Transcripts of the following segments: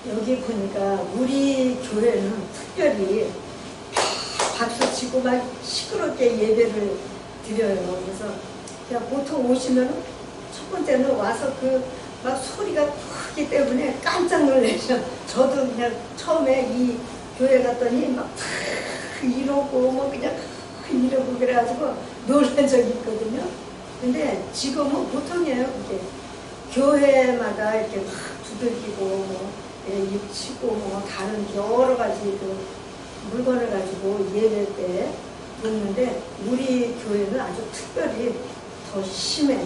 여기 보니까 우리 교회는 특별히 박수치고 막 시끄럽게 예배를 드려요. 그래서 그냥 보통 오시면 첫 번째는 와서 막 소리가 크기 때문에 깜짝 놀라셔. 저도 그냥 처음에 이 교회 갔더니 막 이러고 뭐 그냥 이러고 그래가지고 놀란 적이 있거든요. 근데 지금은 보통이에요. 그게 교회마다 이렇게 막 두들기고 뭐 입치고 뭐 다른 여러 가지 그 물건을 가지고 예배 때 놓는데 우리 교회는 아주 특별히 더 심해.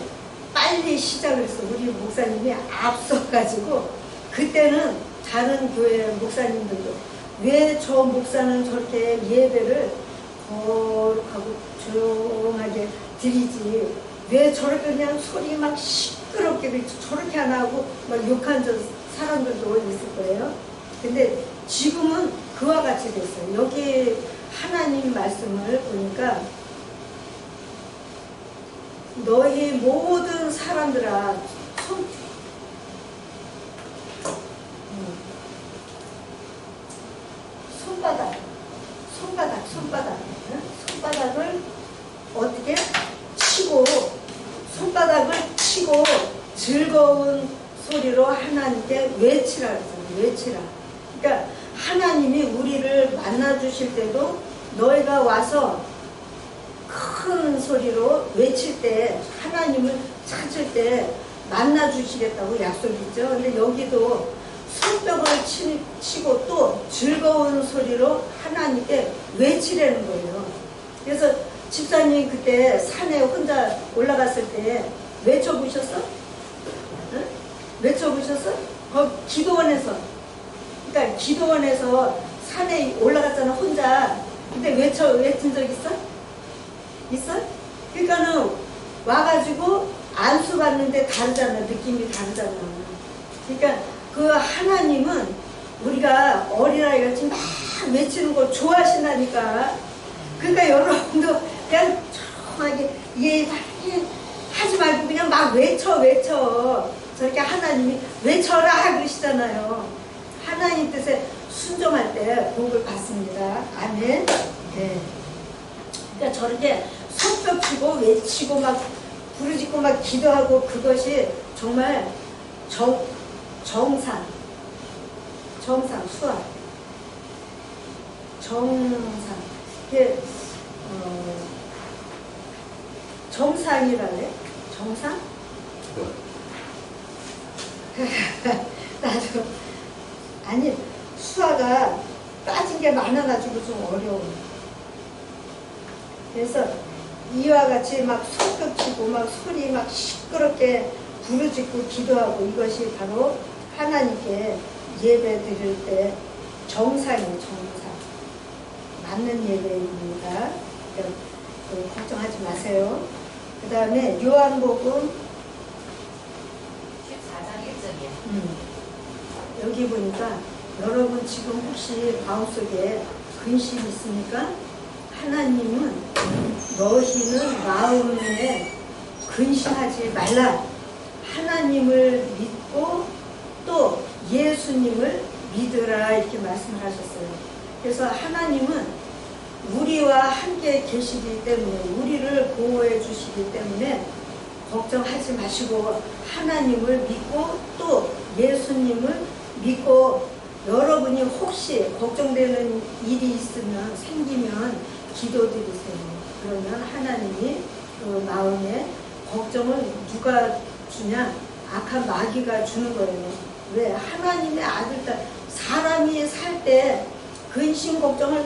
빨리 시작을 했어. 우리 목사님이 앞서가지고 그때는 다른 교회 목사님들도 왜 저 목사는 저렇게 예배를 거룩하고 조용하게 드리지 왜 저렇게 그냥 소리 막 시끄럽게 저렇게 안 하고 막 욕한 사람들도 있을 거예요. 근데 지금은 그와 같이 됐어요. 여기 하나님 말씀을 보니까 너희 모든 사람들아 손바닥을 어떻게 치고 손바닥을 치고 즐거운 소리로 하나님께 외치라 그랬잖아요. 외치라. 그러니까 하나님이 우리를 만나 주실 때도 너희가 와서 큰 소리로 외칠 때 하나님을 찾을 때 만나 주시겠다고 약속이 있죠. 근데 여기도 손뼉을 치고 또 즐거운 소리로 하나님께 외치라는 거예요. 그래서 집사님 그때 산에 혼자 올라갔을 때 외쳐보셨어? 응? 외쳐보셨어? 기도원에서. 그러니까 기도원에서 산에 올라갔잖아 혼자. 근데 외친 적 있어? 있어? 그러니까는 와가지고 안수 받는데 다르잖아. 느낌이 다르잖아. 그러니까 그 하나님은 우리가 어린아이 같이 막 외치는 걸 좋아하신다니까. 그러니까 여러분도 그냥 조용하게 하지 말고 그냥 막 외쳐. 저렇게 하나님이 외쳐라 그러시잖아요. 하나님 뜻에 순종할 때 복을 받습니다. 아멘. 네. 그러니까 저렇게 손뼉 치고 외치고 막 부르짖고 막 기도하고 그것이 정말 정상 수학 정상 이게 정상이라네. 정상? 나도 아니 수화가 빠진 게 많아가지고 좀 어려워. 그래서 이와 같이 막 손뼉 치고 막 소리 막 시끄럽게 부르짖고 기도하고 이것이 바로 하나님께 예배 드릴 때 정상이에요. 정상. 맞는 예배입니다. 그러니까 걱정하지 마세요. 그 다음에 요한복음 14장 1절이에요. 여기 보니까 여러분 지금 혹시 마음속에 근심 있습니까? 하나님은 너희는 마음에 근심하지 말라. 하나님을 믿고 또 예수님을 믿으라 이렇게 말씀을 하셨어요. 그래서 하나님은 우리와 함께 계시기 때문에 우리를 보호해 주시기 때문에 걱정하지 마시고 하나님을 믿고 또 예수님을 믿고 여러분이 혹시 걱정되는 일이 있으면 생기면 기도드리세요. 그러면 하나님이 그 마음에 걱정을 누가 주냐? 악한 마귀가 주는 거예요. 왜? 하나님의 아들딸 사람이 살 때 근심 걱정을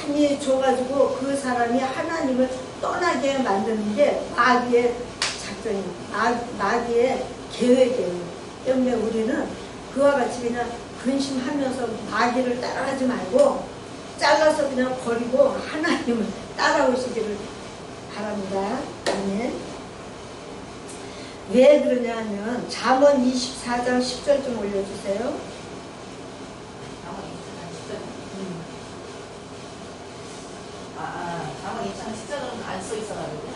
많이 줘가지고 그 사람이 하나님을 떠나게 만드는 게 마귀의 작전이에요. 마귀의 계획이에요. 때문에 우리는 그와 같이 그냥 근심하면서 마귀를 따라가지 말고 잘라서 그냥 버리고 하나님을 따라오시기를 바랍니다. 아멘. 왜 그러냐 하면 잠언 24장 10절 좀 올려주세요. 잠언 24장 10절. 잠언 24장 10절은 안 써 있어가지고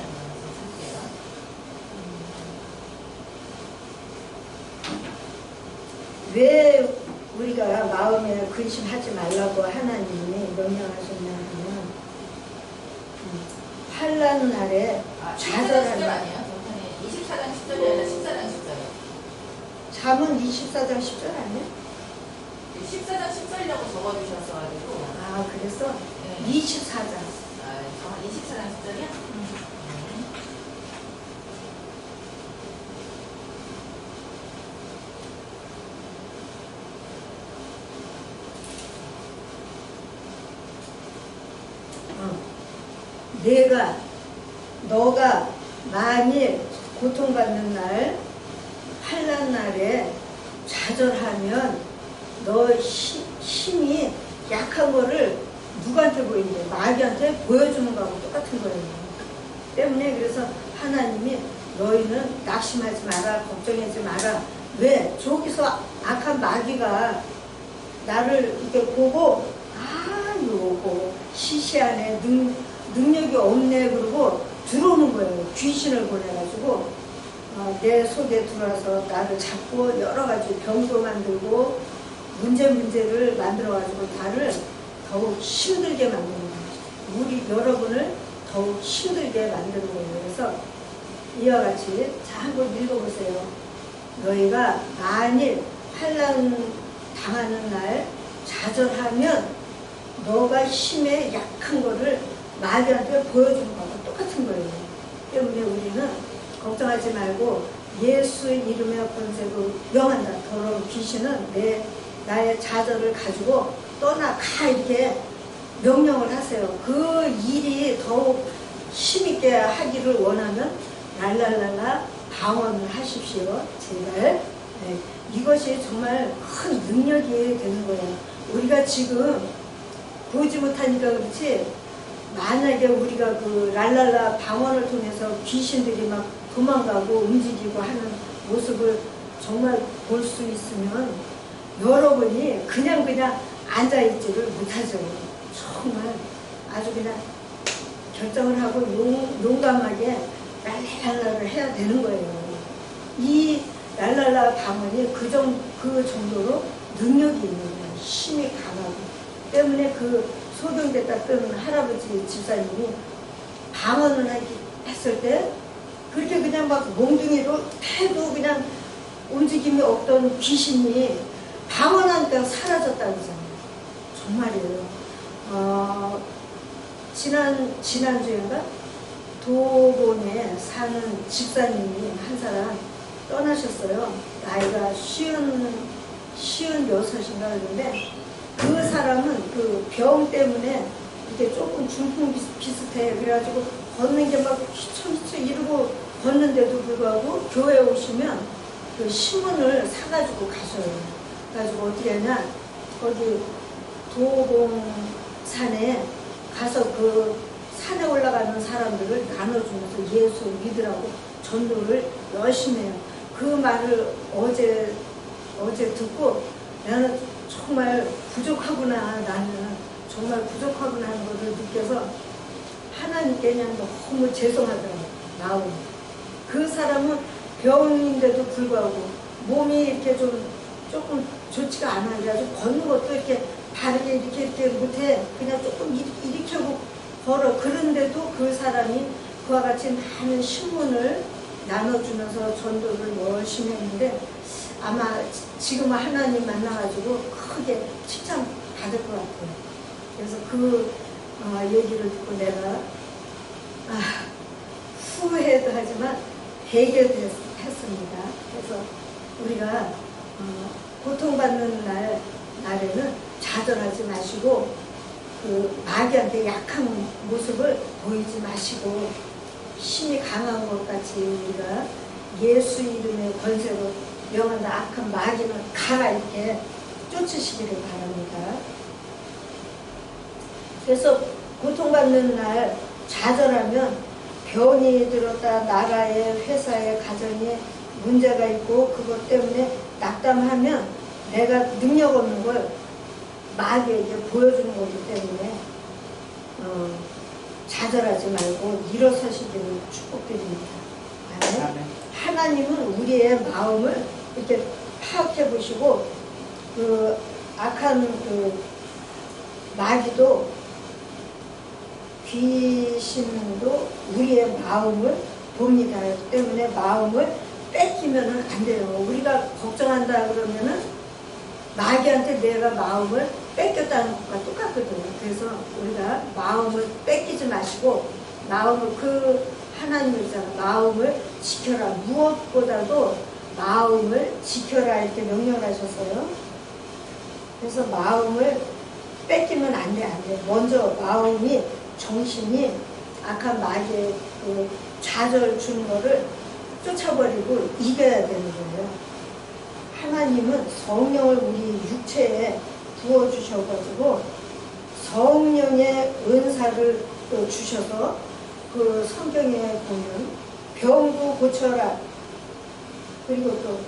왜 우리가 마음에 근심하지 말라고 하나님이 명령하셨냐 하면 환난 날에 14장 10절 좌절하는 아니에요? 정선이 24장 10절이 아니라 14장 10절이에요. 잠언 24장 10절 아니에요? 14장 10절이라고 적어주셨어가지고. 아 그래서 네. 24장 정말 24장 10절이야? 너가 만일 고통받는 날 환난 날에 좌절하면 너 힘이 약한 거를 누구한테 보이는데 마귀한테 보여주는 거하고 똑같은 거예요. 때문에 그래서 하나님이 너희는 낙심하지 마라, 걱정하지 마라. 왜? 저기서 악한 마귀가 나를 이렇게 보고 요거 시시하네, 능력이 없네 그러고 들어오는 거예요. 귀신을 보내가지고 내 속에 들어와서 나를 잡고 여러 가지 병도 만들고 문제를 만들어가지고 나를 더욱 힘들게 만드는 거예요. 우리 여러분을 더욱 힘들게 만드는 거예요. 그래서 이와 같이 자 한번 읽어보세요. 너희가 만일 환난 당하는 날 좌절하면 너가 힘에 약한 거를 마귀한테 보여주는 거하고 똑같은 거예요. 때문에 우리는 걱정하지 말고 예수의 이름의 권세로 명한다. 더러운 귀신은 나의 좌절을 가지고 떠나가 이렇게 명령을 하세요. 그 일이 더욱 힘있게 하기를 원하면 랄랄랄라 방언을 하십시오. 제발. 네. 이것이 정말 큰 능력이 되는 거예요. 우리가 지금 보지 못하니까 그렇지 만약에 우리가 그 랄랄라 방언을 통해서 귀신들이 막 도망가고 움직이고 하는 모습을 정말 볼 수 있으면 여러분이 그냥 앉아있지를 못하죠. 정말 아주 그냥 결정을 하고 용감하게 랄랄라를 해야 되는 거예요. 이 랄랄라 방언이 그 정도로 능력이 있는 거예요. 힘이 강하고. 때문에 그 소경됐다 뜬 할아버지 집사님이 방언을 했을 때 그렇게 그냥 막 몽둥이로 해도 그냥 움직임이 없던 귀신이 방언하니까 사라졌다고 하잖아요. 정말이에요. 지난주인가 도봉에 사는 집사님이 한 사람 떠나셨어요. 나이가 56인가 그런데 그 사람은 그 병 때문에 이렇게 조금 중풍 비슷해. 그래가지고 걷는 게 막 휘청휘청 이러고 걷는데도 불구하고 교회에 오시면 그 신문을 사가지고 가셔요. 그래가지고 어떻게 하냐, 거기 도봉산에 가서 그 산에 올라가는 사람들을 나눠주면서 예수 믿으라고 전도를 열심히 해요. 그 말을 어제 듣고 나는 정말 부족하구나, 나는 정말 부족하구나 하는 것을 느껴서 하나님께 그냥 너무 죄송하더라고요. 마음이. 그 사람은 병인데도 불구하고 몸이 이렇게 조금 좋지가 않아. 그래가지고 걷는 것도 이렇게 바르게 이렇게 못해. 그냥 조금 일으켜고 걸어. 그런데도 그 사람이 그와 같이 많은 신문을 나눠주면서 전도를 열심히 했는데 아마 지금 하나님 만나가지고 크게 칭찬 받을 것 같아요. 그래서 그 얘기를 듣고 내가 후회도 하지만 해결도 했습니다. 그래서 우리가 고통받는 날에는 좌절하지 마시고 그 마귀한테 약한 모습을 보이지 마시고 힘이 강한 것 같이 우리가 예수 이름의 권세로 명한다. 악한 마귀는 가라 이렇게 쫓으시기를 바랍니다. 그래서 고통받는 날 좌절하면 병이 들었다, 나라에, 회사에, 가정에 문제가 있고 그것 때문에 낙담하면 내가 능력 없는 걸 마귀에게 보여주는 거기 때문에 좌절하지 말고 일어서시기를 축복드립니다. 아멘. 하나님은 우리의 마음을 이렇게 파악해 보시고 그 악한 그 마귀도 귀신도 우리의 마음을 봅니다. 때문에 마음을 뺏기면 안 돼요. 우리가 걱정한다 그러면은 마귀한테 내가 마음을 뺏겼다는 것과 똑같거든요. 그래서 우리가 마음을 뺏기지 마시고 마음을 하나님이 있잖아. 마음을 지켜라. 무엇보다도 마음을 지켜라 이렇게 명령을 하셨어요. 그래서 마음을 뺏기면 안 돼, 안 돼. 먼저 마음이, 정신이 악한 마귀의 그 좌절 주는 거를 쫓아버리고 이겨야 되는 거예요. 하나님은 성령을 우리 육체에 부어주셔가지고 성령의 은사를 또 주셔서 그 성경에 보면 병도 고쳐라. 그리고 또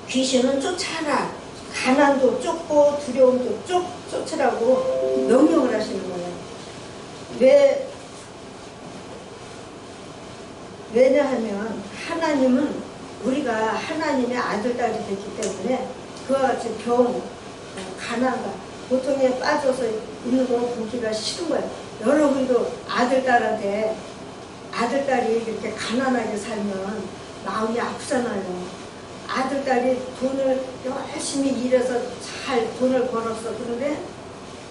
귀신은 쫓아라. 가난도 쫓고 두려움도 쫓으라고 명령을 하시는 거예요. 왜냐하면 하나님은 우리가 하나님의 아들, 딸이 됐기 때문에 그와 같이 병, 가난과 고통에 빠져서 있는 거 보기가 싫은 거예요. 여러분도 아들, 딸한테 아들, 딸이 이렇게 가난하게 살면 마음이 아프잖아요. 아들, 딸이 돈을 열심히 일해서 잘 돈을 벌었어. 그런데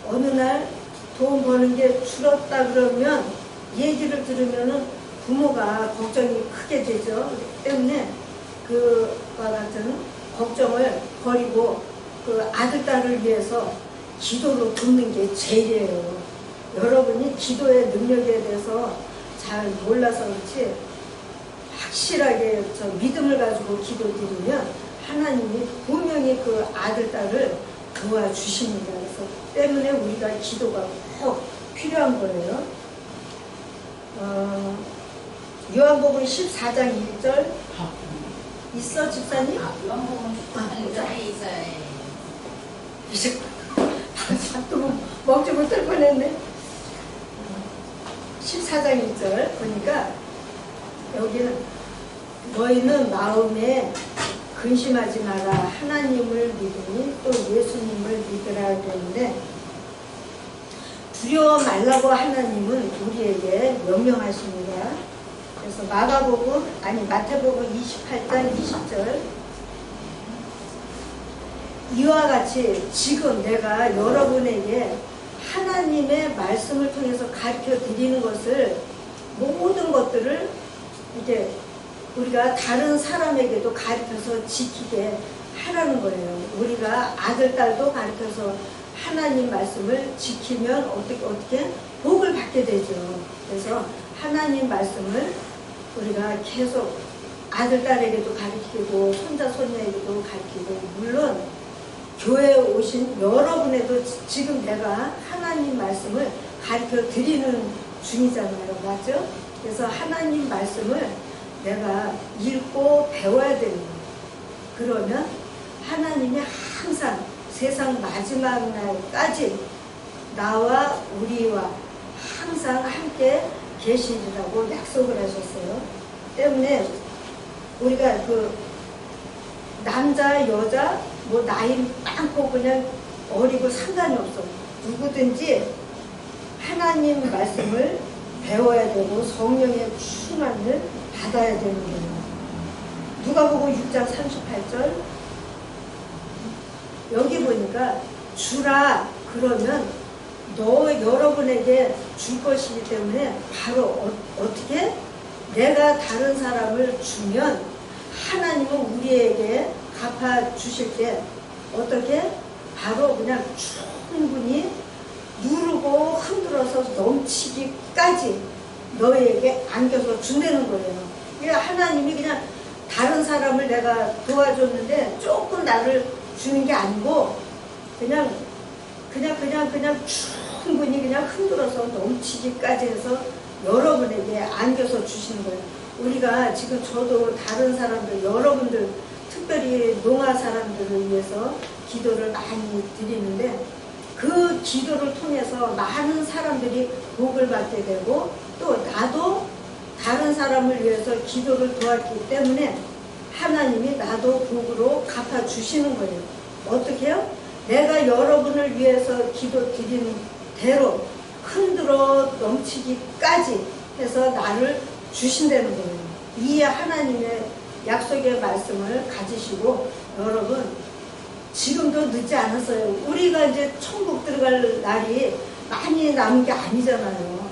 어느 날 돈 버는 게 줄었다 그러면 얘기를 들으면은 부모가 걱정이 크게 되죠. 그렇기 때문에 그와 같은 걱정을 버리고 그 아들, 딸을 위해서 기도로 돕는 게 제일이에요. 여러분이 기도의 능력에 대해서 잘 몰라서 그렇지 확실하게 저 믿음을 가지고 기도드리면 하나님이 분명히 그 아들, 딸을 도와주십니다. 그래서 때문에 우리가 기도가 꼭 필요한 거예요. 요한복음 14장 1절 있어 집사님? 요한복음 14장에 있어요. 이제 또 먹지 못할 뻔했네. 14장 1절 보니까 여기는 너희는 마음에 근심하지 마라. 하나님을 믿으니 또 예수님을 믿으라 그랬는데 두려워 말라고 하나님은 우리에게 명령하십니다. 그래서 마태복음 28장 20절 이와 같이 지금 내가 여러분에게 하나님의 말씀을 통해서 가르쳐 드리는 것을 모든 것들을 이제 우리가 다른 사람에게도 가르쳐서 지키게 하라는 거예요. 우리가 아들, 딸도 가르쳐서 하나님 말씀을 지키면 어떻게 복을 받게 되죠. 그래서 하나님 말씀을 우리가 계속 아들, 딸에게도 가르치고 손자, 손녀에게도 가르치고 물론 교회에 오신 여러분에도 지금 내가 하나님 말씀을 가르쳐 드리는 중이잖아요. 맞죠? 그래서 하나님 말씀을 내가 읽고 배워야 되는 거예요. 그러면 하나님이 항상 세상 마지막 날까지 나와 우리와 항상 함께 계시리라고 약속을 하셨어요. 때문에 우리가 그 남자, 여자, 뭐 나이 많고 그냥 어리고 상관이 없어. 누구든지 하나님 말씀을 배워야 되고 성령의 충만을 받아야 되는 거예요. 누가복음 6장 38절 여기 보니까 주라 그러면 여러분에게 줄 것이기 때문에 바로 어떻게 내가 다른 사람을 주면 하나님은 우리에게 갚아주실 때 어떻게 바로 그냥 충분히 누르고 흔들어서 넘치기까지 너희에게 안겨서 준다는 거예요. 그러니까 하나님이 그냥 다른 사람을 내가 도와줬는데 조금 나를 주는 게 아니고 그냥 충분히 그냥 흔들어서 넘치기까지 해서 여러분에게 안겨서 주시는 거예요. 우리가 지금 저도 다른 사람들, 여러분들, 특별히 농아 사람들을 위해서 기도를 많이 드리는데 그 기도를 통해서 많은 사람들이 복을 받게 되고 또 나도 다른 사람을 위해서 기도를 도왔기 때문에 하나님이 나도 복으로 갚아주시는 거예요. 어떻게 해요? 내가 여러분을 위해서 기도 드리는 대로 흔들어 넘치기까지 해서 나를 주신다는 거예요. 이 하나님의 약속의 말씀을 가지시고 여러분 지금도 늦지 않았어요. 우리가 이제 천국 들어갈 날이 많이 남은 게 아니잖아요.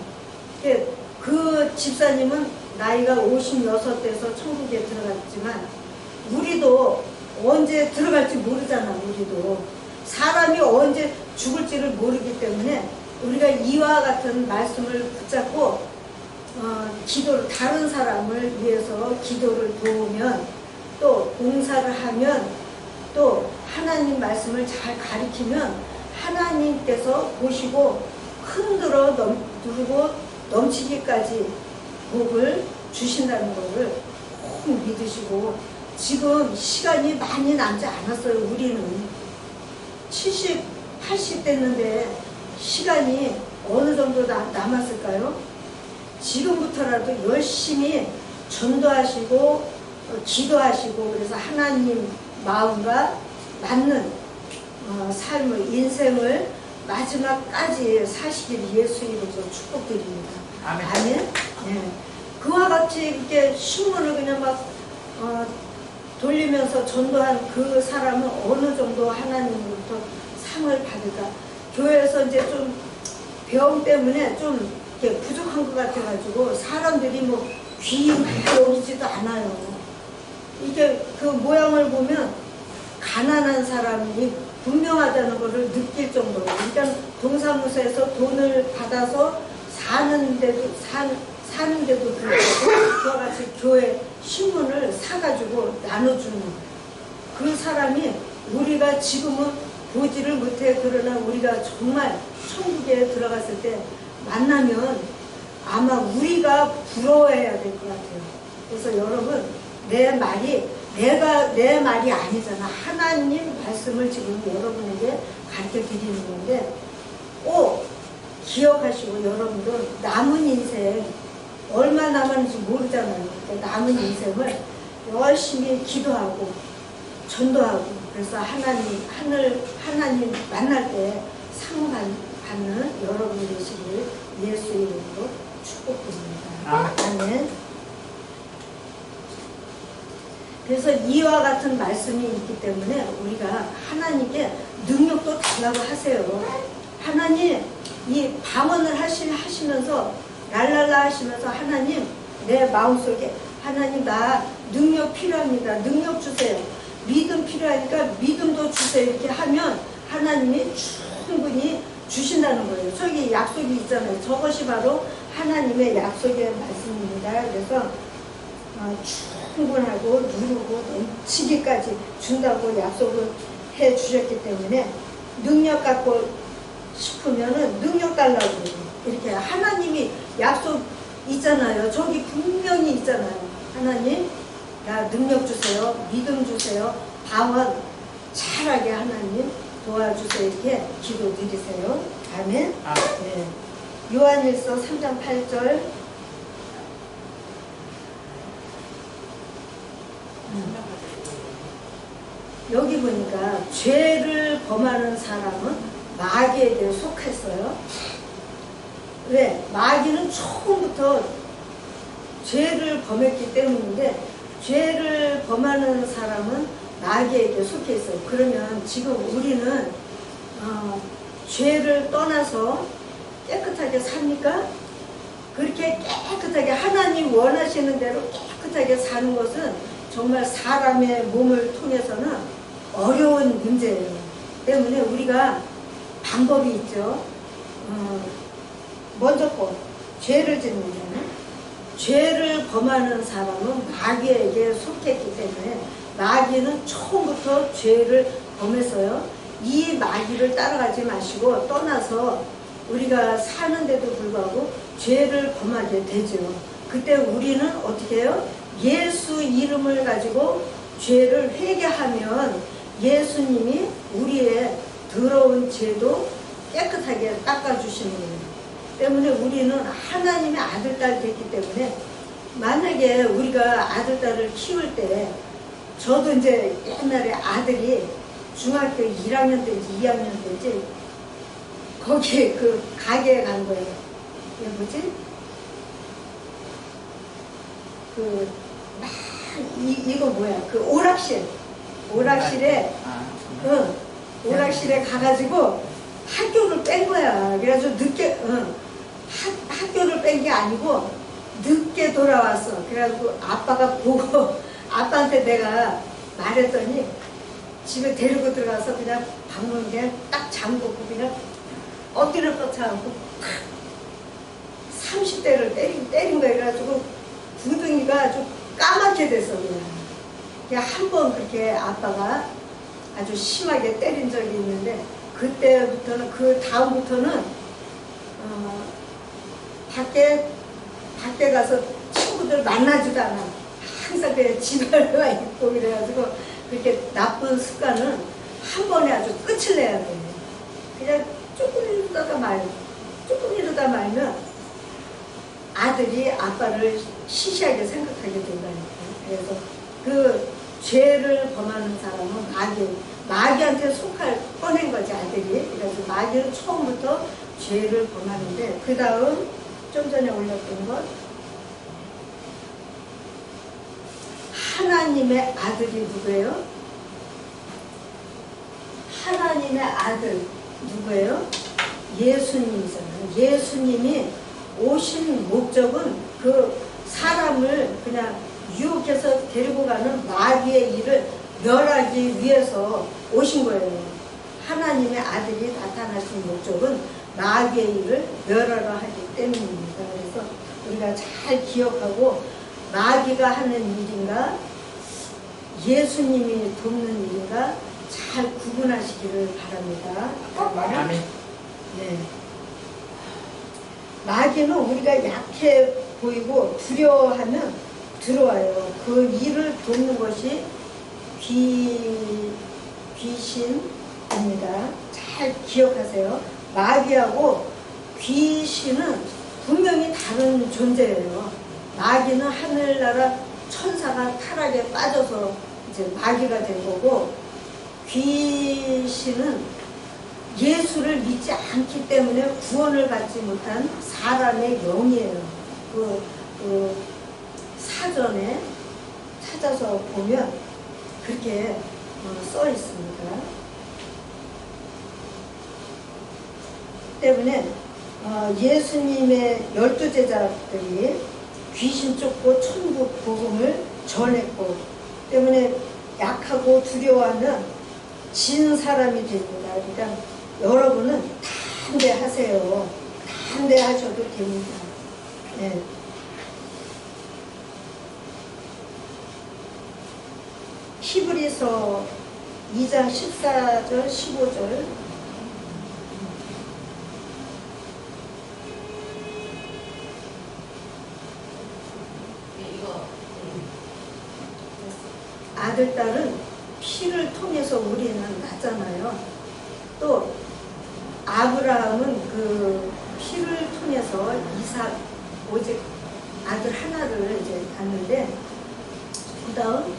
그 집사님은 나이가 56대에서 천국에 들어갔지만 우리도 언제 들어갈지 모르잖아. 우리도 사람이 언제 죽을지를 모르기 때문에 우리가 이와 같은 말씀을 붙잡고 기도를 다른 사람을 위해서 기도를 도우면 또 봉사를 하면 또 하나님 말씀을 잘 가르치면 하나님께서 보시고 흔들어 누르고 넘치기까지 복을 주신다는 것을 꼭 믿으시고 지금 시간이 많이 남지 않았어요. 우리는 70, 80 됐는데 시간이 어느 정도 남았을까요? 지금부터라도 열심히 전도하시고 기도하시고 그래서 하나님 마음과 맞는 삶을 인생을 마지막까지 사시길 예수 이름으로 축복드립니다. 아멘. 아멘. 네. 그와 같이 이렇게 신문을 그냥 막 돌리면서 전도한 그 사람은 어느 정도 하나님으로부터 상을 받을까? 교회에서 이제 좀 병 때문에 좀 이렇게 부족한 것 같아가지고 사람들이 뭐 귀 여기지도 않아요. 이게 그 모양을 보면 가난한 사람이 분명하다는 것을 느낄 정도로 그러니까 동사무소에서 돈을 받아서 사는데도 불구하고 그와 같이 교회 신문을 사가지고 나눠주는 그 사람이 우리가 지금은 보지를 못해. 그러나 우리가 정말 천국에 들어갔을 때 만나면 아마 우리가 부러워해야 될 것 같아요. 그래서 여러분 내 말이 내 말이 아니잖아. 하나님 말씀을 지금 여러분에게 가르쳐 드리는 건데 꼭 기억하시고 여러분들 남은 인생 얼마 남았는지 모르잖아요. 그러니까 남은 인생을 열심히 기도하고 전도하고 그래서 하나님 만날 때 상 받는 여러분이 되시길 예수 이름으로 축복드립니다. 아멘. 그래서 이와 같은 말씀이 있기 때문에 우리가 하나님께 능력도 달라고 하세요. 하나님 이 방언을 하시면서 랄랄라 하시면서 하나님 내 마음속에 하나님 나 능력 필요합니다. 능력 주세요. 믿음 필요하니까 믿음도 주세요. 이렇게 하면 하나님이 충분히 주신다는 거예요. 저기 약속이 있잖아요. 저것이 바로 하나님의 약속의 말씀입니다. 그래서 충분하고 누르고 넘치기까지 준다고 약속을 해 주셨기 때문에 능력 갖고 싶으면은 능력 달라고 그래요. 이렇게 하나님이 약속 있잖아요. 저기 분명히 있잖아요. 하나님 나 능력 주세요. 믿음 주세요. 방언 잘하게 하나님 도와주세요. 이렇게 기도 드리세요. 아멘. 네. 요한일서 3장 8절 여기 보니까 죄를 범하는 사람은 마귀에게 속했어요. 왜? 마귀는 처음부터 죄를 범했기 때문인데 죄를 범하는 사람은 마귀에게 속해 있어요. 그러면 지금 우리는 죄를 떠나서 깨끗하게 삽니까? 그렇게 깨끗하게 하나님 원하시는 대로 깨끗하게 사는 것은 정말 사람의 몸을 통해서는 어려운 문제예요. 때문에 우리가 방법이 있죠. 먼저 죄를 짓는 자는 죄를 범하는 사람은 마귀에게 속했기 때문에 마귀는 처음부터 죄를 범했어요. 이 마귀를 따라가지 마시고 떠나서 우리가 사는데도 불구하고 죄를 범하게 되죠. 그때 우리는 어떻게 해요? 예수 이름을 가지고 죄를 회개하면 예수님이 우리의 더러운 죄도 깨끗하게 닦아주시는 거예요. 때문에 우리는 하나님의 아들, 딸 됐기 때문에 만약에 우리가 아들, 딸을 키울 때 저도 이제 옛날에 아들이 중학교 1학년 때지 2학년 때지 거기 그 가게에 간 거예요. 이게 뭐지? 이거 뭐야? 그 오락실에 응, 오락실에 가가지고 학교를 뺀 거야. 그래가지고 늦게 학교를 뺀 게 아니고 늦게 돌아왔어. 그래가지고 아빠가 보고 아빠한테 내가 말했더니 집에 데리고 들어가서 그냥 방문 그냥 딱 잠그고 그냥 엎드려 뻗쳐갖고 30대를 때린 거야. 그래가지고 구둥이가 아주 까맣게 됐어. 그냥 한 번 그렇게 아빠가 아주 심하게 때린 적이 있는데 그때부터는 그 다음부터는 밖에 가서 친구들 만나지도 않아. 항상 그냥 집에만 있고 그래가지고 그렇게 나쁜 습관은 한 번에 아주 끝을 내야 돼. 그냥 조금 이러다 말면 아들이 아빠를 시시하게 생각하게 된다니까. 그래서 그 죄를 범하는 사람은 마귀한테 속할 뻔한 거지 아들이. 그래서 마귀는 처음부터 죄를 범하는데 그 다음 좀 전에 올렸던 것 하나님의 아들이 누구예요? 하나님의 아들 누구예요? 예수님이잖아요. 예수님이 오신 목적은 그 사람을 그냥 유혹해서 데리고 가는 마귀의 일을 멸하기 위해서 오신 거예요. 하나님의 아들이 나타나신 목적은 마귀의 일을 멸하려 하기 때문입니다. 그래서 우리가 잘 기억하고 마귀가 하는 일인가 예수님이 돕는 일인가 잘 구분하시기를 바랍니다. 아멘. 네. 마귀는 우리가 약해 보이고 두려워하면 들어와요. 그 일을 돕는 것이 귀신입니다. 잘 기억하세요. 마귀하고 귀신은 분명히 다른 존재예요. 마귀는 하늘나라 천사가 타락에 빠져서 이제 마귀가 된 거고 귀신은 예수를 믿지 않기 때문에 구원을 받지 못한 사람의 영이에요. 그 사전에 찾아서 보면 그렇게 써 있습니다. 때문에 예수님의 12제자들이 귀신 쫓고 천국 복음을 전했고 때문에 약하고 두려워하는 진 사람이 됩니다. 그러니까 여러분은 담대하세요. 담대하셔도 됩니다. 네. 히브리서 2장 14절 15절 아들, 딸은 피를 통해서 우리는 낳잖아요. 또 아브라함은 그 피를 통해서 이삭 오직 아들 하나를 이제 낳는데 그 다음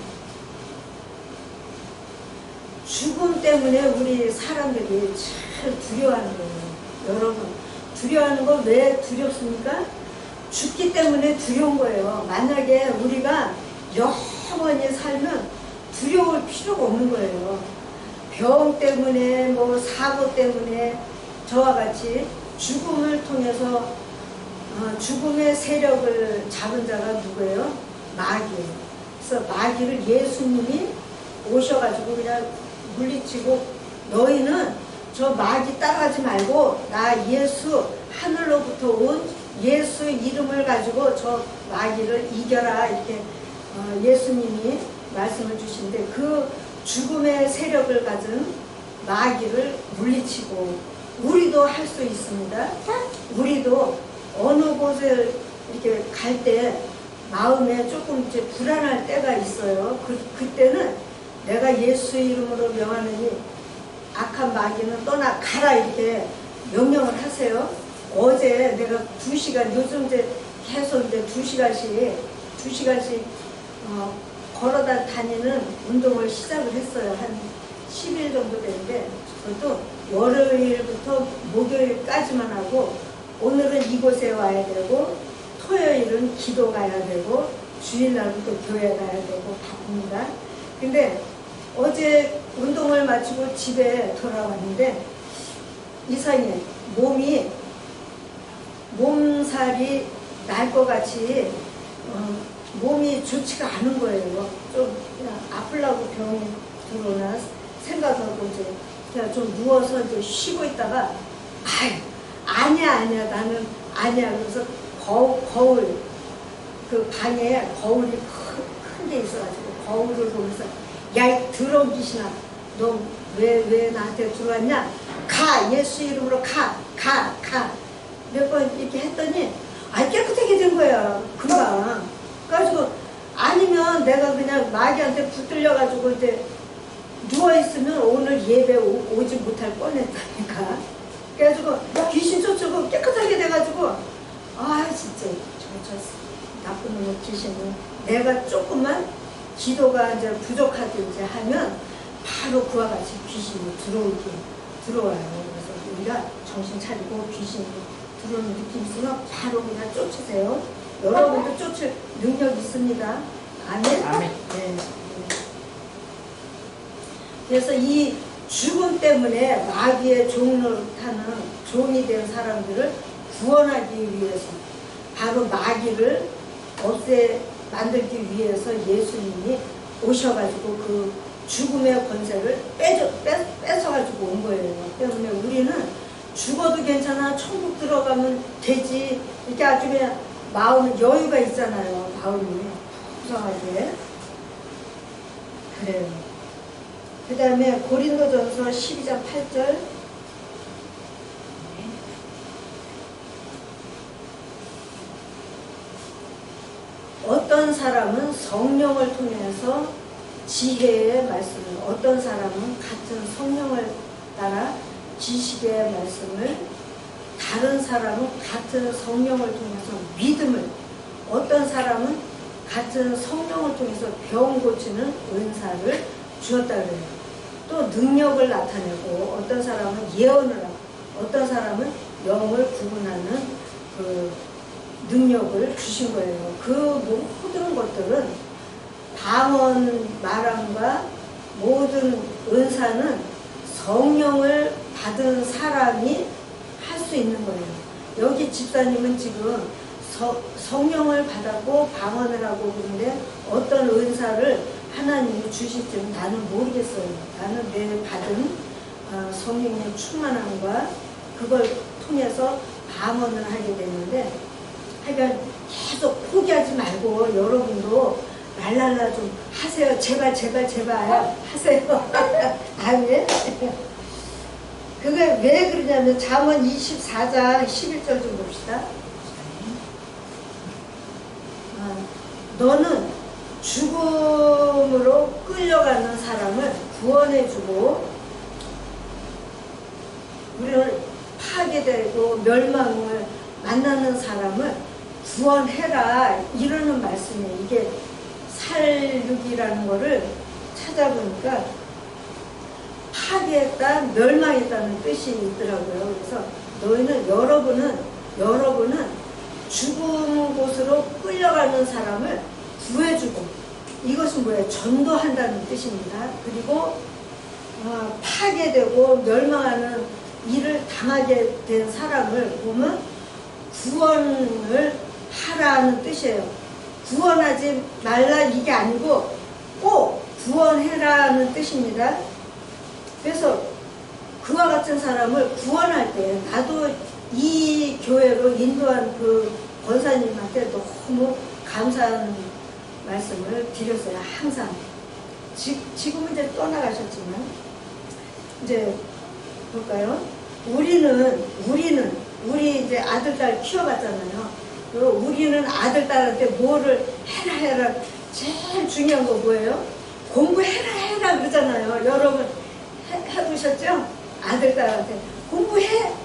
죽음 때문에 우리 사람들이 참 두려워하는 거예요. 여러분 두려워하는 건 왜 두렵습니까? 죽기 때문에 두려운 거예요. 만약에 우리가 영원히 살면 두려울 필요가 없는 거예요. 병 때문에 뭐 사고 때문에 저와 같이 죽음을 통해서 죽음의 세력을 잡은 자가 누구예요? 마귀예요. 그래서 마귀를 예수님이 오셔가지고 그냥 물리치고 너희는 저 마귀 따라가지 말고 나 예수 하늘로부터 온 예수 이름을 가지고 저 마귀를 이겨라 이렇게 예수님이 말씀을 주신데 그 죽음의 세력을 가진 마귀를 물리치고 우리도 할 수 있습니다. 우리도 어느 곳을 이렇게 갈 때 마음에 조금 이제 불안할 때가 있어요. 그때는 내가 예수 이름으로 명하느니 악한 마귀는 떠나 가라 이렇게 명령을 하세요. 어제 내가 2시간 요즘 이제 계속 이제 2시간씩 걸어 다니는 운동을 시작을 했어요. 한 10일 정도 되는데 그것도 월요일부터 목요일까지만 하고 오늘은 이곳에 와야 되고 토요일은 기도 가야 되고 주일날은 또 교회 가야 되고 바쁩니다. 근데 어제 운동을 마치고 집에 돌아왔는데 이상해. 몸살이 날 것 같이 몸이 좋지가 않은 거예요. 좀 그냥 아플라고 병이 들어오나 생각하고 이제 그냥 좀 누워서 이제 쉬고 있다가 아니야 나는 아니야. 그래서 거울 그 방에 거울이 큰 게 있어가지고 거울을 보면서 야 이 더러운 귀신아 너 왜 나한테 들어왔냐? 가! 예수 이름으로 가! 몇 번 이렇게 했더니 깨끗하게 된 거야 금방. 그래가지고 아니면 내가 그냥 마귀한테 붙들려가지고 이제 누워있으면 오늘 예배 오지 못할 뻔했다니까. 그래가지고 귀신 쫓고 깨끗하게 돼가지고 진짜 저 나쁜 놈의 귀신은 내가 조금만 기도가 이제 부족하든지 하면 바로 그와 같이 귀신이 들어와요. 그래서 우리가 정신 차리고 귀신이 들어오는 느낌 있으면 바로 그냥 쫓으세요. 여러분도 쫓을 능력 있습니다. 아멘? 네. 그래서 이 죽음 때문에 마귀의 종노릇하는 종이 된 사람들을 구원하기 위해서 바로 마귀를 만들기 위해서 예수님이 오셔가지고 그 죽음의 권세를 뺏어가지고 온 거예요. 때문에 우리는 죽어도 괜찮아, 천국 들어가면 되지, 이렇게 아주 그냥 마음은 여유가 있잖아요. 마음이 구성하게. 그래요. 그 다음에 고린도전서 12장 8절. 어떤 사람은 성령을 통해서 지혜의 말씀을, 어떤 사람은 같은 성령을 따라 지식의 말씀을, 다른 사람은 같은 성령을 통해서 믿음을, 어떤 사람은 같은 성령을 통해서 병 고치는 은사를 주었다 그래요. 또 능력을 나타내고, 어떤 사람은 예언을 하고, 어떤 사람은 영을 구분하는 그 능력을 주신 거예요. 그 모든 것들은 방언 말함과 모든 은사는 성령을 받은 사람이 할 수 있는 거예요. 여기 집사님은 지금 성령을 받았고 방언을 하고 그러는데 어떤 은사를 하나님이 주실지는 나는 모르겠어요. 나는 내 받은 성령의 충만함과 그걸 통해서 방언을 하게 되는데, 하여간 계속 포기하지 말고 여러분도 랄랄라 좀 하세요. 제발 하세요. 아멘. 그게 왜 그러냐면 잠언 24장 11절 좀 봅시다. 너는 죽음으로 끌려가는 사람을 구원해주고 우리를 파괴되고 멸망을 만나는 사람을 구원해라, 이러는 말씀이에요. 이게 살육이라는 거를 찾아보니까 파괴했다, 멸망했다는 뜻이 있더라고요. 그래서 여러분은 죽은 곳으로 끌려가는 사람을 구해주고, 이것은 뭐예요? 전도한다는 뜻입니다. 그리고 파괴되고 멸망하는 일을 당하게 된 사람을 보면 구원을 하라는 뜻이에요. 구원하지 말라 이게 아니고 꼭 구원해라는 뜻입니다. 그래서 그와 같은 사람을 구원할 때 나도 이 교회로 인도한 그 권사님한테 너무 감사한 말씀을 드렸어요. 항상. 지금은 이제 떠나가셨지만 이제 볼까요? 우리 이제 아들, 딸 키워봤잖아요. 우리는 아들, 딸한테 뭐를 해라. 제일 중요한 거 뭐예요? 공부해라 그러잖아요. 여러분 해보셨죠? 아들, 딸한테 공부해.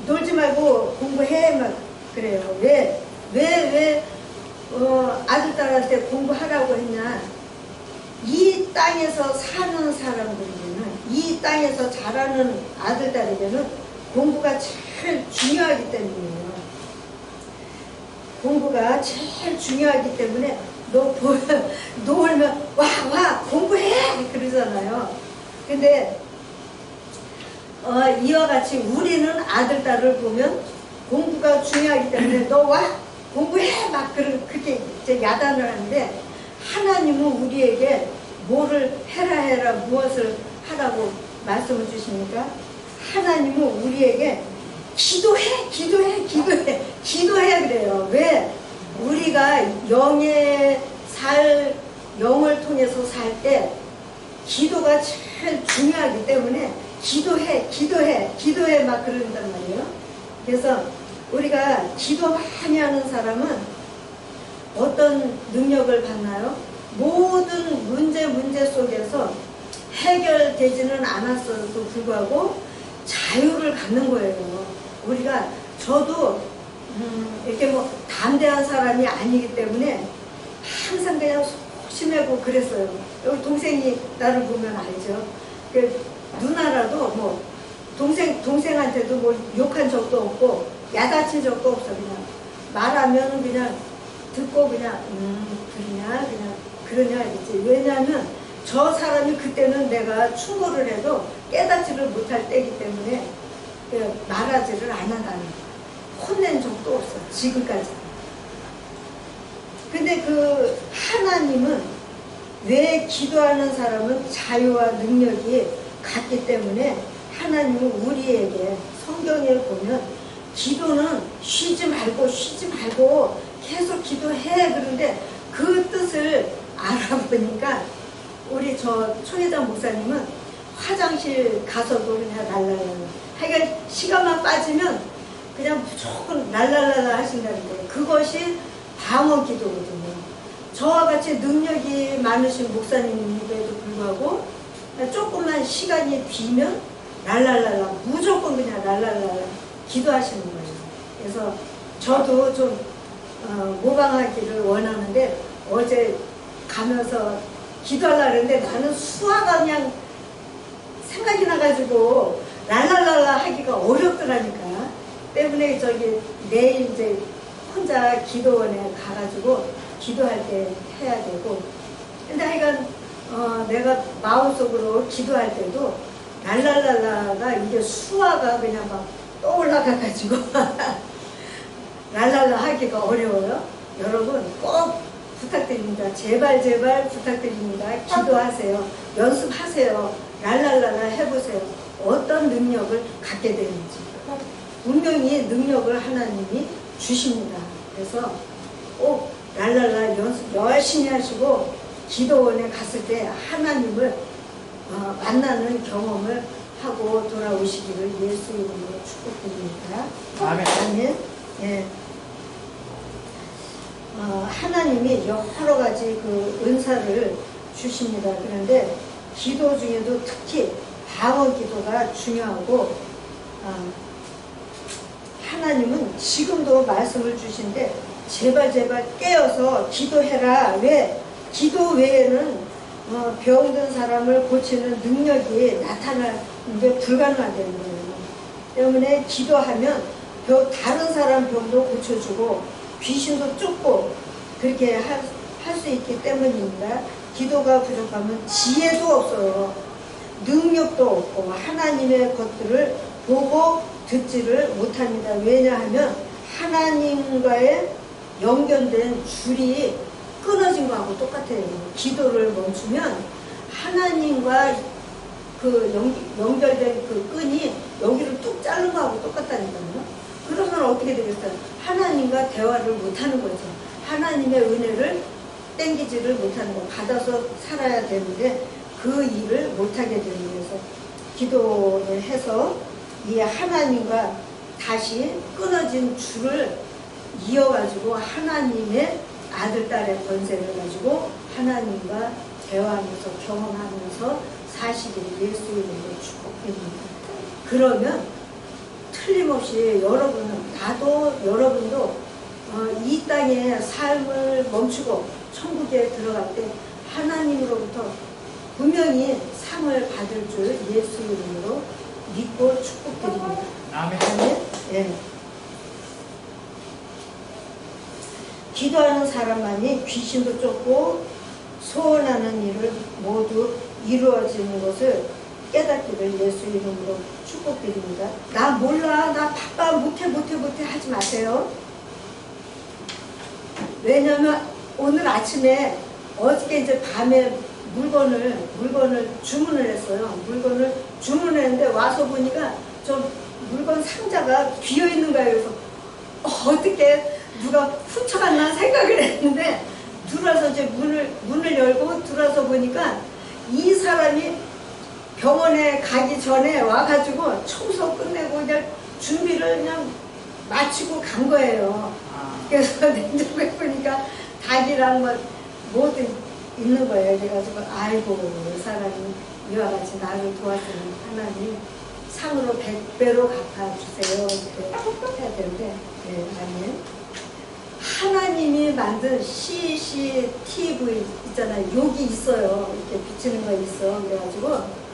놀지 말고 공부해. 막 그래요. 왜 아들, 딸한테 공부하라고 했냐? 이 땅에서 사는 사람들에게는, 이 땅에서 자라는 아들, 딸에게는 공부가 제일 중요하기 때문이에요. 공부가 제일 중요하기 때문에 놓으면 와 공부해 그러잖아요. 근데 이와 같이 우리는 아들, 딸을 보면 공부가 중요하기 때문에 너 와 공부해 막 그렇게 이제 야단을 하는데, 하나님은 우리에게 뭐를 해라 무엇을 하라고 말씀을 주십니까? 하나님은 우리에게 기도해 그래요. 왜? 우리가 영을 통해서 살 때 기도가 제일 중요하기 때문에 기도해 막 그런단 말이에요. 그래서 우리가 기도 많이 하는 사람은 어떤 능력을 받나요? 모든 문제 속에서 해결되지는 않았어도 불구하고 자유를 갖는 거예요. 저도 이렇게 뭐 담대한 사람이 아니기 때문에 항상 그냥 소심하고 그랬어요. 여기 동생이 나를 보면 알죠. 그 누나라도 뭐 동생한테도 뭐 욕한 적도 없고 야단친 적도 없어. 그냥 말하면 그냥 듣고 그냥 그러냐 이랬지. 왜냐하면 저 사람이 그때는 내가 충고를 해도 깨닫지를 못할 때이기 때문에 말하지를 안 한다는 거야. 혼낸 적도 없어 지금까지. 근데 그 하나님은 왜 기도하는 사람은 자유와 능력이 같기 때문에 하나님은 우리에게 성경에 보면 기도는 쉬지 말고 계속 기도해 그런데 그 뜻을 알아보니까 우리 저 총회장 목사님은 화장실 가서도 그냥 랄랄랄라 하여간 시간만 빠지면 그냥 무조건 랄랄랄라 하신다는데 그것이 방어 기도거든요. 저와 같이 능력이 많으신 목사님인데도 불구하고 조금만 시간이 비면 랄랄랄라 무조건 그냥 랄랄랄라 기도하시는 거예요. 그래서 저도 좀 모방하기를 원하는데 어제 가면서 기도하려고 했는데 나는 수화가 그냥 생각이 나가지고 랄랄랄라 하기가 어렵더라니까. 때문에 저기 내일 이제 혼자 기도원에 가가지고 기도할 때 해야 되고. 근데 하여간 내가 마음속으로 기도할 때도 랄랄랄라가 이게 수화가 그냥 막 떠올라가가지고 랄랄라 하기가 어려워요. 여러분 꼭 부탁드립니다. 제발 부탁드립니다. 기도하세요. 연습하세요. 랄랄랄라 해보세요. 어떤 능력을 갖게 되는지. 분명히 능력을 하나님이 주십니다. 그래서 꼭 랄랄라 연습 열심히 하시고 기도원에 갔을 때 하나님을 만나는 경험을 하고 돌아오시기를 예수 이름으로 축복드립니다. 아멘. 예. 하나님이 여러 가지 그 은사를 주십니다. 그런데 기도 중에도 특히 방어 기도가 중요하고 하나님은 지금도 말씀을 주신데 제발 깨어서 기도해라. 왜? 기도 외에는 병든 사람을 고치는 능력이 나타나는데 불가능하다는 거예요. 때문에 기도하면 다른 사람 병도 고쳐주고 귀신도 쫓고 그렇게 할 수 있기 때문입니다. 기도가 부족하면 지혜도 없어요. 능력도 없고 하나님의 것들을 보고 듣지를 못합니다. 왜냐하면 하나님과의 연결된 줄이 끊어진 거하고 똑같아요. 기도를 멈추면 하나님과 그 연결된 그 끈이 여기를 뚝 자른 거하고 똑같다니까요. 그러면 어떻게 되겠어요? 하나님과 대화를 못하는 거죠. 하나님의 은혜를 땡기지를 못하는 거. 받아서 살아야 되는데 그 일을 못하게 되는 거에서 기도를 해서 이 하나님과 다시 끊어진 줄을 이어가지고 하나님의 아들, 딸의 권세를 가지고 하나님과 대화하면서 경험하면서 사시기를 예수 이름으로 축복드립니다. 그러면 틀림없이 여러분도 이 땅의 삶을 멈추고 천국에 들어갈 때 하나님으로부터 분명히 상을 받을 줄 예수 이름으로 믿고 축복드립니다. 아멘. 예. 기도하는 사람만이 귀신도 쫓고 소원하는 일을 모두 이루어지는 것을 깨닫기를 예수 이름으로 축복드립니다. 나 몰라, 나 바빠, 못해 하지 마세요. 왜냐면 오늘 아침에 어저께 이제 밤에 물건을 주문을 했어요. 물건을 주문했는데 와서 보니까 좀 물건 상자가 비어 있는 거예요. 그래서 어떻게 누가 훔쳐갔나 생각을 했는데 들어와서 이제 문을 열고 들어와서 보니까 이 사람이 병원에 가기 전에 와가지고 청소 끝내고 그냥 준비를 그냥 마치고 간 거예요. 그래서 냉장고에 보니까 닭이랑 뭐 뭐든 있는 거예요. 그래가지고 아이고 이 사람이 이와 같이 나를 도왔으니 하나님 상으로 100배로 갚아주세요. 이렇게 해야 되는데 아멘. 하나님이 만든 CCTV 있잖아요. 여기 있어요. 이렇게 비치는 거 있어. 그래가지고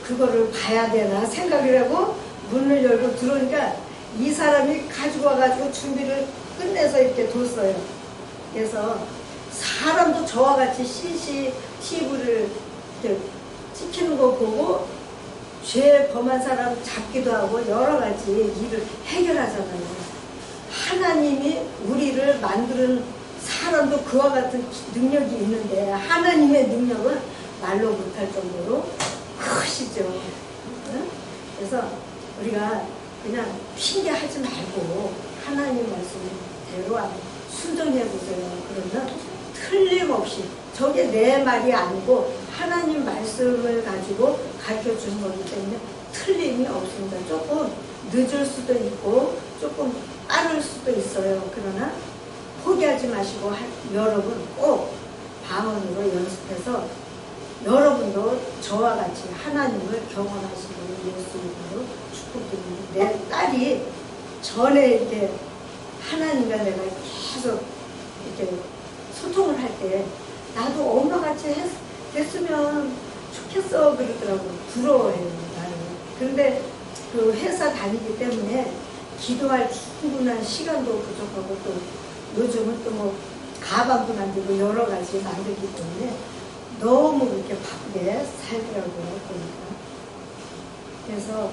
그거를 봐야 되나 생각을 하고 문을 열고 들어오니까 이 사람이 가지고 와가지고 준비를 끝내서 이렇게 뒀어요. 그래서 사람도 저와 같이 CCTV를 이렇게 찍히는 거 보고 죄 범한 사람 잡기도 하고 여러 가지 일을 해결하잖아요. 하나님이 우리를 만드는 사람도 그와 같은 능력이 있는데 하나님의 능력은 말로 못할 정도로 크시죠. 응? 그래서 우리가 그냥 핑계하지 말고 하나님 말씀대로 순종해 보세요. 그러면 틀림없이 저게 내 말이 아니고 하나님 말씀을 가지고 가르쳐 주는 거기 때문에 틀림이 없습니다. 조금 늦을 수도 있고 조금 빠를 수도 있어요. 그러나 포기하지 마시고 여러분 꼭 방언으로 연습해서 여러분도 저와 같이 하나님을 경험하시기를 예수 이름으로 축복드립니다. 내 딸이 전에 이렇게 하나님과 내가 계속 이렇게 소통을 할 때 나도 엄마같이 됐으면 좋겠어 그러더라고. 부러워해요 나는. 그런데 그 회사 다니기 때문에 기도할 충분한 시간도 부족하고 또 요즘은 또 뭐 가방도 만들고 여러 가지 만들기 때문에 너무 그렇게 바쁘게 살더라고요. 보니까. 그래서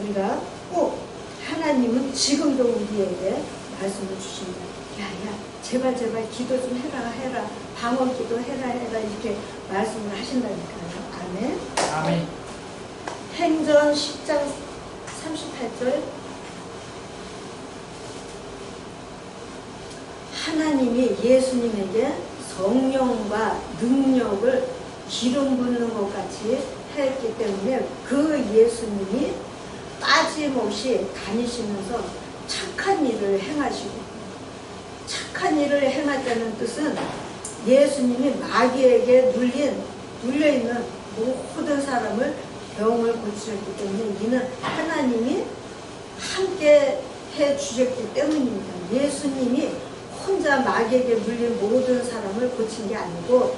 우리가 꼭 하나님은 지금도 우리에게 말씀을 주십니다. 야야 제발 기도 좀 해라 방언 기도 해라 이렇게 말씀을 하신다니까요. 아멘. 아멘. 행전 10장 38절 하나님이 예수님에게 성령과 능력을 기름 붓는 것 같이 했기 때문에 그 예수님이 빠짐없이 다니시면서 착한 일을 행하시고 착한 일을 행하다는 뜻은 예수님이 마귀에게 눌려있는 모든 사람을 병을 고치셨기 때문에 이는 하나님이 함께 해 주셨기 때문입니다. 예수님이 혼자 마귀에게 물린 모든 사람을 고친 게 아니고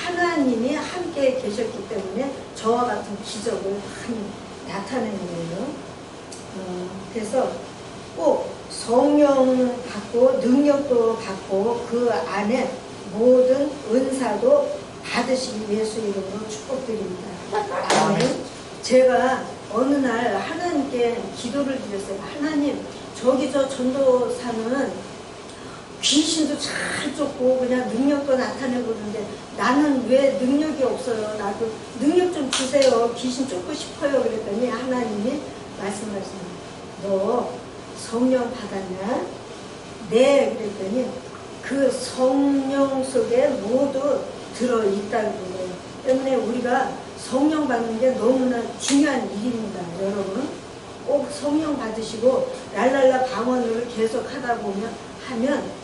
하나님이 함께 계셨기 때문에 저와 같은 기적을 많이 나타내는 거예요. 그래서 꼭 성령 받고 능력도 받고 그 안에 모든 은사도 받으신 예수 이름으로 축복드립니다. 아멘. 제가 어느 날 하나님께 기도를 드렸어요. 하나님 저기 저 전도사는 귀신도 잘 쫓고 그냥 능력도 나타내고 그러는데 나는 왜 능력이 없어요. 나도 능력 좀 주세요. 귀신 쫓고 싶어요. 그랬더니 하나님이 말씀하십니다. 너 성령 받았냐? 네. 그랬더니 그 성령 속에 모두 들어있다는 거예요. 때문에 우리가 성령 받는 게 너무나 중요한 일입니다. 여러분 꼭 성령 받으시고 랄랄라 방언을 계속 하다 하면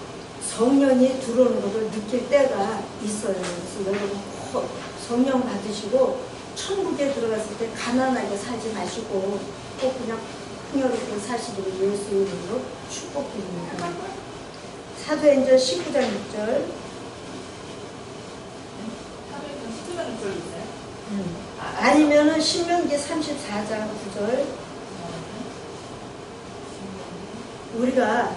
성령이 들어오는 것을 느낄 때가 있어요. 그래서 여러분 꼭 성령 받으시고 천국에 들어갔을 때 가난하게 살지 마시고 꼭 그냥 풍요롭게 사시기를 예수 이름으로 축복드립니다. 사도행전 19장 6절 있어요? 아니면은 신명기 34장 9절 우리가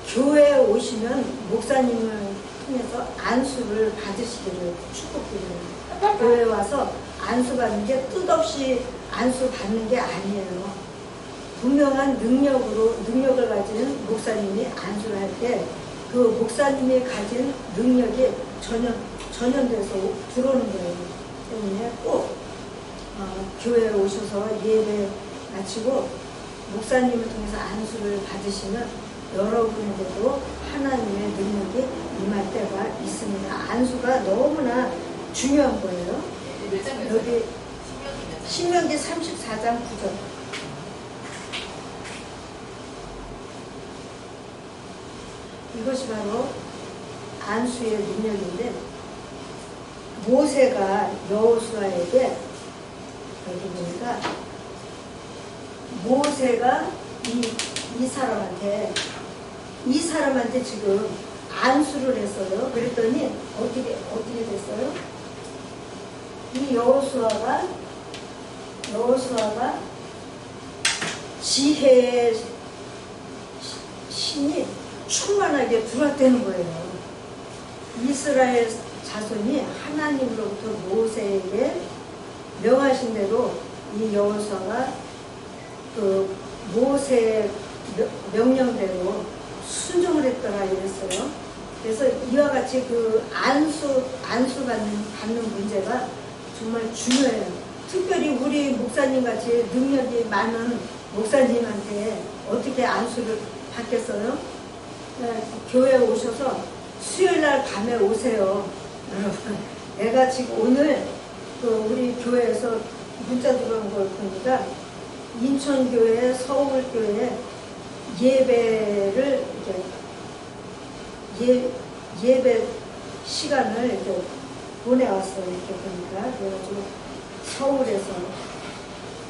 교회에 오시면 목사님을 통해서 안수를 받으시기를 축복드려요. 교회에 와서 안수 받는 게 뜻없이 안수 받는 게 아니에요. 분명한 능력을 가진 목사님이 안수를 할 때 그 목사님이 가진 능력이 전염돼서 들어오는 거예요. 때문에 꼭 교회에 오셔서 예배 마치고 목사님을 통해서 안수를 받으시면 여러분에게도 하나님의 능력이 임할 때가 있습니다. 안수가 너무나 중요한 거예요. 몇 장? 여기 신명기 몇 장? 신명기 34장 9절. 이것이 바로 안수의 능력인데 모세가 여호수아에게 여기 보니까 모세가 이 사람한테 지금 안수를 했어요. 그랬더니 어떻게 됐어요? 이 여호수아가 지혜의 신이 충만하게 들어왔다는 거예요. 이스라엘 자손이 하나님으로부터 모세에게 명하신 대로 이 여호수아가 그 모세의 명령대로 순종을 했더라 이랬어요. 그래서 이와 같이 그 안수 받는 문제가 정말 중요해요. 특별히 우리 목사님 같이 능력이 많은 목사님한테 어떻게 안수를 받겠어요? 교회에 오셔서 수요일날 밤에 오세요. 여러분, 내가 지금 오늘 그 우리 교회에서 문자 들어온 걸 보니까 인천교회, 서울교회 예배를 이렇게 예배 시간을 이렇게 보내왔어요. 이렇게 보니까 그래가지고 서울에서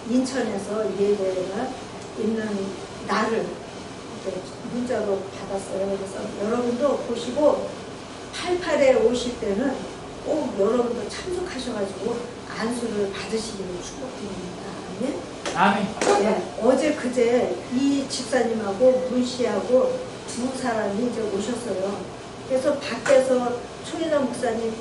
인천에서 예배가 있는 날을 이렇게 문자로 받았어요. 그래서 여러분도 보시고 88에 오실 때는 꼭 여러분도 참석하셔가지고 안수를 받으시기를 축복드립니다. 아멘. 네, 어제 그제 이 집사님하고 문씨하고 두 사람이 이제 오셨어요. 그래서 밖에서 총회장 목사님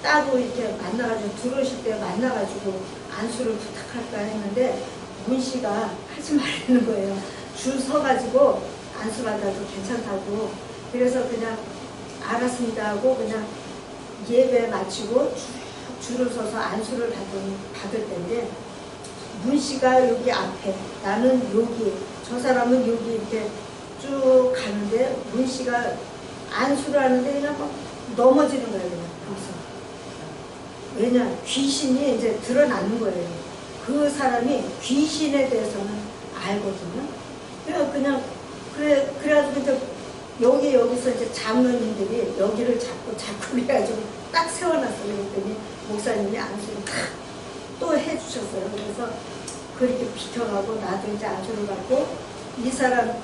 따로 이렇게 만나가지고 들어오실 때 만나가지고 안수를 부탁할까 했는데 문씨가 하지 말라는 거예요. 줄 서가지고 안수 받아도 괜찮다고. 그래서 그냥 알았습니다 하고 그냥 예배 마치고 줄을 서서 안수를 받을 때인데 문씨가 여기 앞에 나는 여기 저 사람은 여기 이렇게 쭉 가는데 문씨가 안수를 하는데 그냥 막 넘어지는 거예요. 그냥 거기서. 왜냐 귀신이 이제 드러나는 거예요. 그 사람이 귀신에 대해서는 알거든요. 그래가지고 이제 여기서 이제 장로님들이 여기를 잡고 그래가지고 딱 세워놨어요. 그랬더니 목사님이 안수를 또 해주셨어요. 그래서 그렇게 비켜가고 나도 이제 안수를 받고 이 사람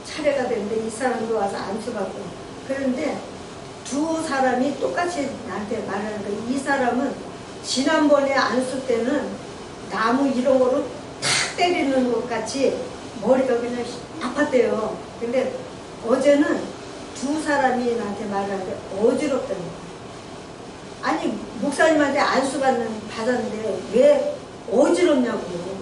차례가 됐는데 이 사람도 와서 안수 받고 그런데 두 사람이 똑같이 나한테 말하는 거예요. 이 사람은 지난번에 안수 때는 나무 이런 거로 탁 때리는 것 같이 머리가 그냥 아팠대요. 근데 어제는 두 사람이 나한테 말하는데 어지럽다는 거예요. 아니 목사님한테 안수 받았는데 왜 어지럽냐고.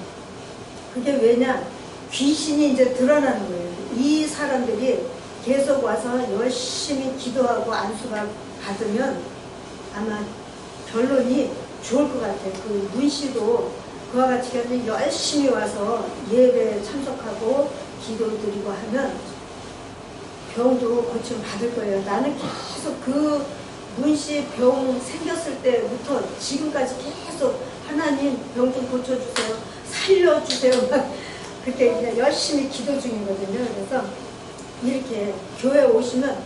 그게 왜냐 귀신이 이제 드러나는 거예요. 이 사람들이 계속 와서 열심히 기도하고 안수가 받으면 아마 결론이 좋을 것 같아요. 그 문씨도 그와 같이 그냥 열심히 와서 예배에 참석하고 기도 드리고 하면 병도 고침 받을 거예요. 나는 계속 그 문씨 병 생겼을 때부터 지금까지 계속 하나님 병 좀 고쳐주세요. 살려주세요. 막 그렇게 그냥 열심히 기도 중이거든요. 그래서 이렇게 교회 오시면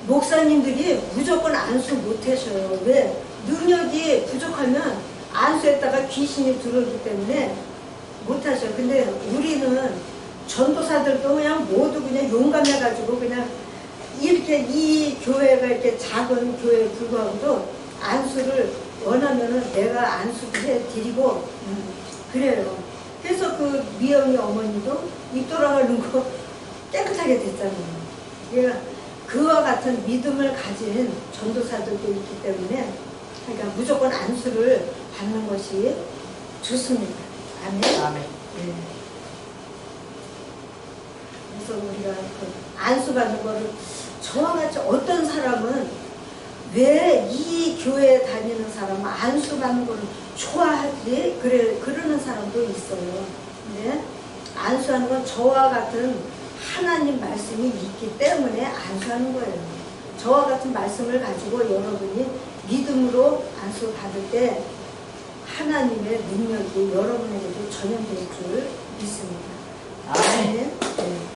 목사님들이 무조건 안수 못 하셔요. 왜? 능력이 부족하면 안수했다가 귀신이 들어오기 때문에 못 하셔요. 근데 우리는 전도사들도 그냥 모두 그냥 용감해가지고 그냥 이렇게 이 교회가 이렇게 작은 교회에 불구하고도 안수를 원하면은 내가 안수도 해드리고 그래요. 그래서 그 미영이 어머니도 입 돌아가는 거 깨끗하게 됐잖아요. 그러니까 그와 같은 믿음을 가진 전도사들도 있기 때문에 그러니까 무조건 안수를 받는 것이 좋습니다. 아멘. 아멘. 네. 그래서 우리가 그 안수 받는 거를 저와 같이 어떤 사람은 왜 이 교회에 다니는 사람은 안수 받는 거를 좋아하지? 그러는 사람도 있어요. 근데 안수하는 건 저와 같은 하나님 말씀이 있기 때문에 안수하는 거예요. 저와 같은 말씀을 가지고 여러분이 믿음으로 안수 받을 때 하나님의 능력이 여러분에게도 전염될 줄 믿습니다. 아멘. 네.